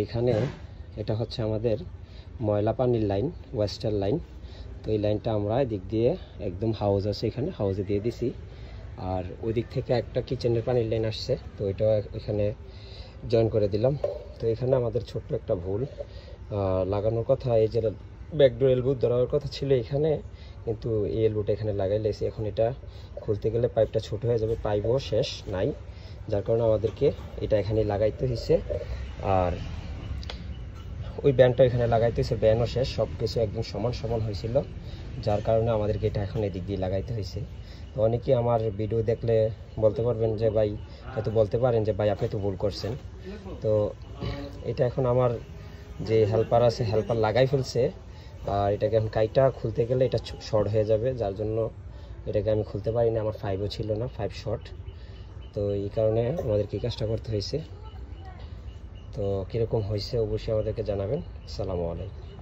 এখানে এটা হচ্ছে আমাদের ময়লা পানির লাইন, ওয়েস্টার্ন লাইন। তো এই লাইনটা আমরা এদিক দিয়ে একদম হাউস আছে, এখানে হাউসে দিয়ে দিছি। আর ওই দিক থেকে একটা কিচেনের পানির লাইন আসছে, তো এটা এখানে জয়েন করে দিলাম। তো এখানে আমাদের ছোট্ট একটা ভুল, লাগানোর কথা, এই যে ব্যাকডোর এলবো দেওয়ার কথা ছিল এখানে, কিন্তু এই এলবোটা এখানে লাগাই লেছি। এখন এটা খুলতে গেলে পাইপটা ছোট হয়ে যাবে, পাইপও শেষ নাই, যার কারণে আমাদেরকে এটা এখানে লাগাইতে হয়েছে। আর ওই ব্যান্ডটা এখানে লাগাইতে হয়েছে, ব্যান্ডও শেষ, সব কিছু একদম সমান সমান হয়েছিল, যার কারণে আমাদেরকে এটা এখন এদিক দিয়ে লাগাইতে হয়েছে। তো অনেকেই আমার ভিডিও দেখলে বলতে পারবেন যে ভাই, হয়তো বলতে পারেন যে ভাই আপনি তো ভুল করছেন। তো এটা এখন আমার যে হেল্পার আছে, হেল্পার লাগাই ফেলছে, আর এটাকে এখন কাইটা খুলতে গেলে এটা শর্ট হয়ে যাবে, যার জন্য এটাকে আমি খুলতে পারিনি। আমার 5ও ছিল না, 5 শর্ট। তো এই কারণে আমাদেরকে এই কাজটা করতে হয়েছে। তো কীরকম হয়েছে অবশ্যই আমাদেরকে জানাবেন। আসসালামু আলাইকুম।